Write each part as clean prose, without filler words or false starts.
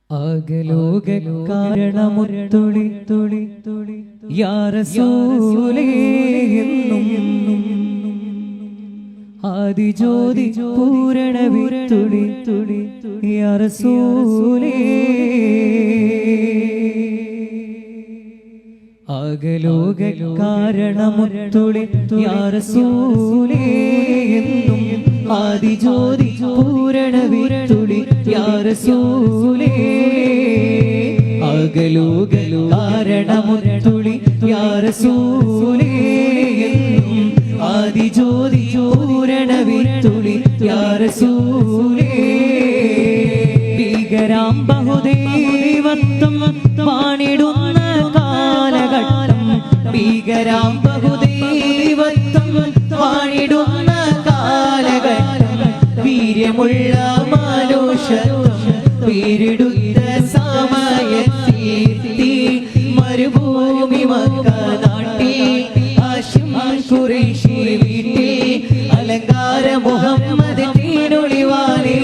ആകലോക കാരണമൊത്തുളി തുളി തുളി യാ റസൂലേ എന്നും ആദിജ്യോതി പൂരണ വിത്തുളി തുളി യാ റസൂലേ ആകലോക കാരണമൊത്തുളി യാ റസൂലേ എന്നും ആദിജ്യോതി പൂരണ വിത്തുളി യാ റസൂലേ ആകലോക കാരണമൊത്തുളി യാ റസൂലേ എന്നും ആദിജ്യോതി പൂരണ വിത്തുളി യാ റസൂലേ ഭീകരാം ബഹുദൈവത്വം വാണിടുന്ന കാലഘട്ടം ഭീകരാം ബഹുദൈവത്വം വാണിടുന്ന കാലഘട്ടം വീര്യമുള്ള മാനുഷത്വം പേരിടുന്ന സമയത്തീർത്തി മരുഭൂമി മക്ക നാട്ടിൽ ഹാശിം ഖുറൈശി വീട്ടിൽ അലങ്കാര മുഹമ്മദ് തീനൊളിവാലേ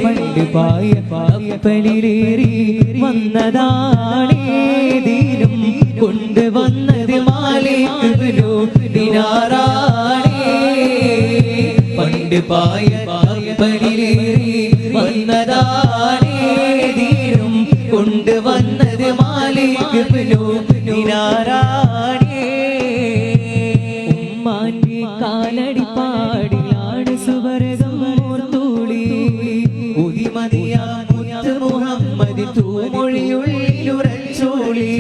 പണ്ട് പായ കപ്പലിലേറി വന്നതാണേതിലും കൊണ്ടുവന്നത് മാലിക് ഇബ്നു ദിനാറാണേ പണ്ട് പായ കപ്പലിലേറി വന്നതാണേതിലും കൊണ്ടുവന്നത് മാലിക് ഇബ്നു ദിനാറാണേ ഉമ്മാന്റെ കാലടി പാടിലാണ് സുവർഗം മൂർത്തൂളി ഉദിമതിയാമുത്ത് മുഹമ്മദ് തൂമൊഴിയുള്ളിലുറച്ചോളി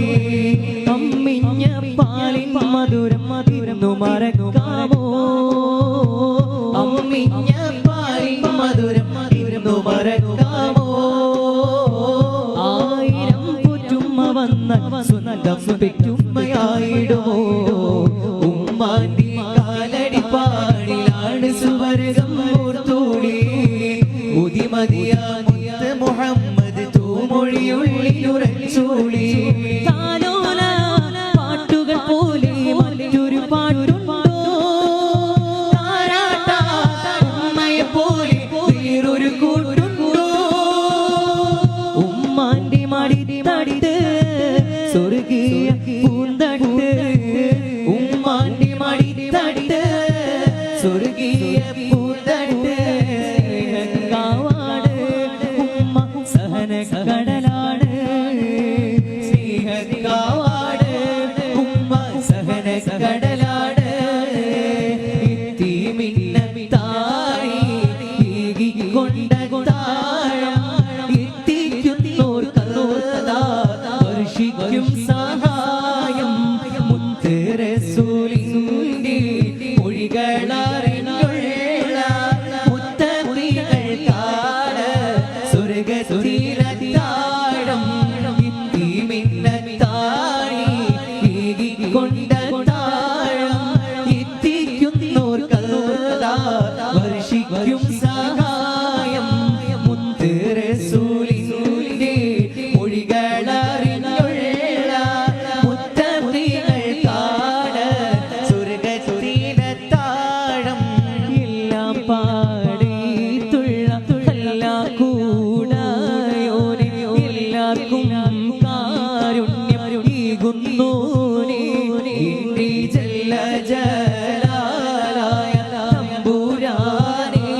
അമ്മിഞ്ഞ പാലിൻ മധുരം മധുരന്നു മറക്കാമോ അമ്മിഞ്ഞ പാലിൻ മധുരം മധുരന്നു മറക്കാമോ ആയിരം പുറ്റുമ്മ വന്ന സ്വന്തം പെറ്റുമ്മയായിടുമോ ഉമ്മാന്റെ കാലടി പാടിലാണ് സുവർഗം മൂർത്തൂളി ഉദിമതിയാമുത്ത് മുഹമ്മദ് തൂമൊഴിയുള്ളിലുറച്ചോളി താലോല പാട്ടുകൾ പോലെ മറ്റൊരു പാട്ടുണ്ടോ ഉമ്മയെ പോലെ വേറൊരു കൂട്ടുണ്ടോ ഉമ്മാന്റെ മടി തടിത് സ്വർഗീയ പൂന്തട്ട് ഉമ്മാന്റെ മടി തടിത് സ്വർഗീയ പൂന്തട്ട് ഉമ്മ സഹന കടലാണ് സ്നേഹകാവാട് ഉമ്മ സഹന കടലാണ് കൊണ്ട താഴം വർഷിക്കും സഹായം മുത്ത് റസൂലിന്റെ മൊഴികളറിഞ്ഞുള്ള മുത്തത്തികൾക്കാട് സ്വർഗത്തിലെത്താഴം കൊണ്ട താഴം എത്തിക്കുന്നോർക്കല്ലാ വർഷിക്കും സഹായം മുത്ത് റസൂലിന്റെ മൊഴികളറിഞ്ഞുള്ള മുത്തത്തികൾക്കാട് സ്വർഗത്തിലെത്താഴം എല്ലാം പാടിത്തുള്ള എല്ലാ കൂടായോനെ എല്ലാവർക്കും കാരുണ്യം ഈകുന്നു ജല്ല ജലാലായ തമ്പുരാനേ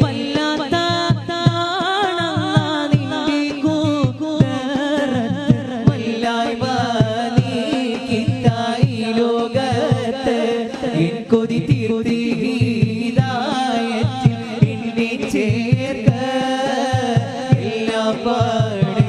വല്ലാത്ത നിന്റെ കൂതറത്ത് വല്ലായ്മ നീക്കിത്തായി ലോകത്ത് എൻ കൊതി തീർത്തി ഹിദായത്തിൽ എന്നെ ചേർക്ക എല്ലാം പാടി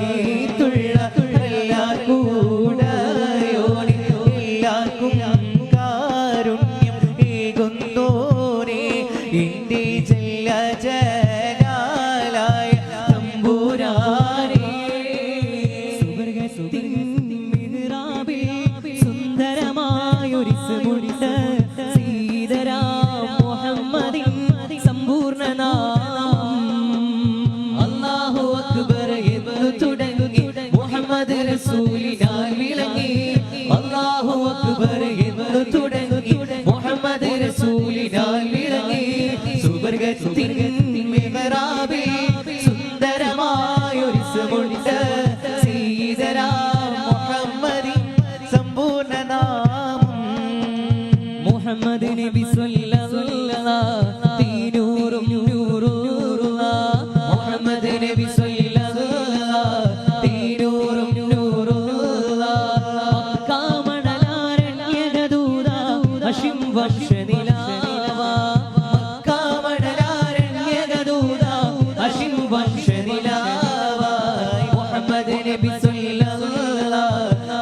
മുഹമ്മദ് നബി സല്ലല്ലാഹു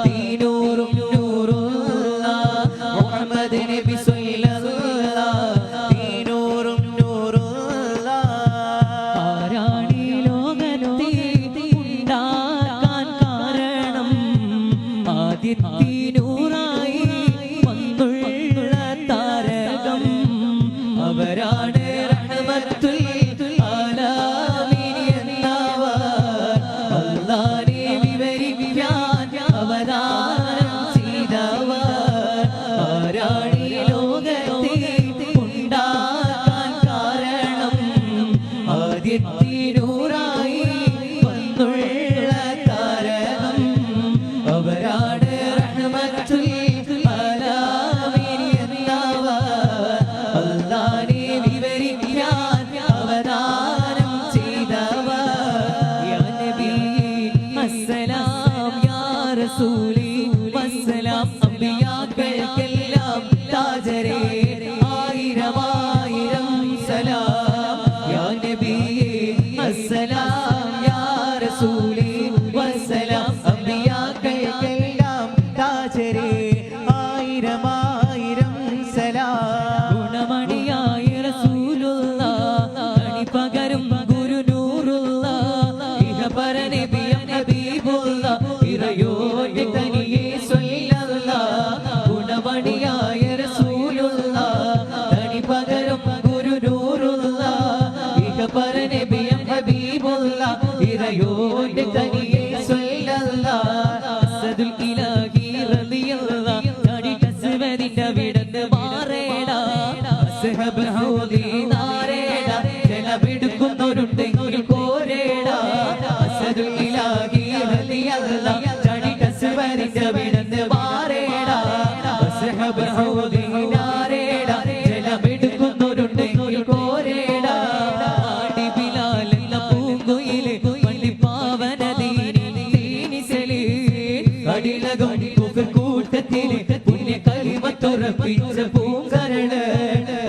തീനൂറും നൂറുള്ള മുഹമ്മദ് നബി സല്ലല്ലാഹു തീനൂറും നൂറുള്ള ആരാണി ലോകത്തെ ഉണ്ടാക്കാൻ കാരണം ആദിത്യനൂറായി വന്നുള്ള താരകം അവരാണ് റഹ്മത്തുൽ ആലമീൻ എന്നവർ അല്ലാഹുവെ വിവരിക്കാൻ അവതാരം ചെയ്തവർ ആരാണി ലോകത്തെ ഉണ്ടാക്കാൻ കാരണം ആദിത്യനൂറായി വന്നുള്ള താരകം അവരാണ് റഹ്മത്തുൽ ആലമീൻ എന്നവർ അല്ലാഹുവെ വിവരിക്കാൻ അവതാരം ചെയ്തവർ യാ നബി അസ്സലാം യാ റസൂലി വസ്സലാം അംബിയാക്കൾക്കെല്ലാം താജരേ ആയിരം ആയിരം സലാം യാ നബി അസ്സലാം യാ റസൂലി വസ്സലാം അംബിയാക്കൾക്കെല്ലാം താജരേ ആയിരം ആയിരം സലാം ഗുണമണിയായ റസൂലുള്ളാഹ് അണിപകരും ഗുരുനൂറുള്ളാഹ് ഇഹപര നബിയും ഹബീബുള്ളാഹ് ഇറയോന്റെ തനിയെ സ്വല്ലല്ലാഹ് ഗുണമണിയായ റസൂലുള്ളാഹ് അണിപകരും ഗുരുനൂറുള്ളാഹ് ഇഹപര നബിയും ഹബീബുള്ളാഹ് ഇറയോന്റെ തനിയെ സ്വല്ലല്ലാഹ് അസ്സദുൽ ഇലാഹി റളിയല്ലാഹ് തടി കസ്വദിന്റെ വിടന്ന് മാറേടാ അസ്ഹബ് ഹൗദി നാരേടാ ജലമെടുക്കുന്നവരുണ്ടെങ്കിൽ കോരേടാ അസ്സദുൽ ഇലാഹി റളിയല്ലാഹ് തടി കസ്വദിന്റെ വിടന്ന് മാറേടാ അസ്ഹബ് ഹൗദി നാരേടാ ജലമെടുക്കുന്നവരുണ്ടെങ്കിൽ കോരേടാ ആടി ബിലാൽ എന്ന പൂങ്കുയിലെ പള്ളിപ്പാവന ദീനിസലേ അടിലകം കൂട്ടത്തിലെ പുണ്യ കലിമത്തുറപ്പിച്ച പൂങ്കരള്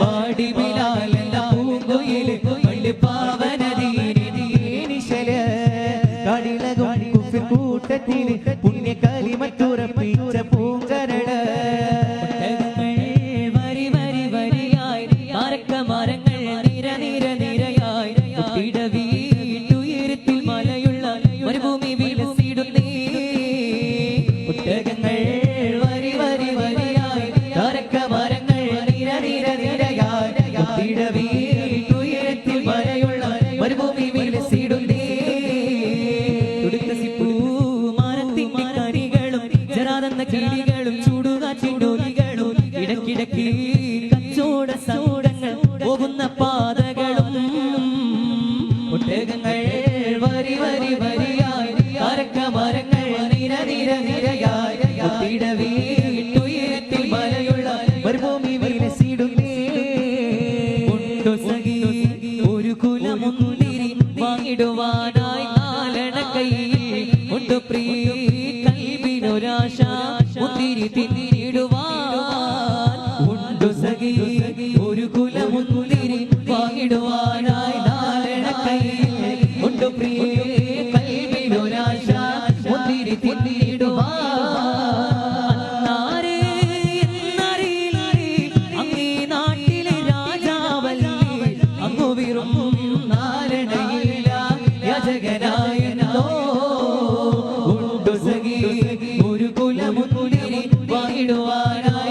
പാടി ബിലാൽ എന്ന പൂങ്കുയിലെ പള്ളിപ്പാവന ദീനിസലേ അടിലകം കൂട്ടത്തിലെ പുണ്യ കലിമത്തുറപ്പിച്ച പൂങ്കരള് വരി വരി വരിയായി മരങ്ങൾ നിര നിര നിരയായി ഇടവീട്ടുയരത്തിൽ മലയുള്ള മരുഭൂമി വിലസിടുന്നേ ഒട്ടകങ്ങൾ വരി വരി വരിയായി മരങ്ങൾ നിര നിര നിരയായി ഇടവീട്ടുയരത്തിൽ മലയുള്ള മരുഭൂമി വിലസിടുന്നേ മരത്തിന്റെ കരികളും ജറാതെന്ന കിളികളും ചൂടുകാറ്റിൻഡോലികളും ഇടക്കിടക്ക് കച്ചോട സൗടങ്ങൾ പോകുന്ന പാതകളും ഒട്ടകങ്ങൾ വരി വരി വരിയായി മരങ്ങൾ നിര നിര നിരയായി ഇടവീട്ടുയരത്തിൽ മലയുള്ള മരുഭൂമി വിലസിടുന്നേ സഖി ഒരു കുലമുന്തിരി വാങ്ങിടുവാനായി നാലണ കയ്യിൽ ഉണ്ട് പ്രിയ കൽവിനൊരാശ മുന്തിരി തിന്നിടുവാൻ ഉണ്ട് സഖി ഒരു കുലമുന്തിരി വാങ്ങിടുവാനായി നാലണ കയ്യിൽ ഉണ്ട് പ്രിയ കൽവിനൊരാശ മുന്തിരി തിന്നിടുവാൻ ഒരു കുലമുന്തിരി വാങ്ങിടുവാനായി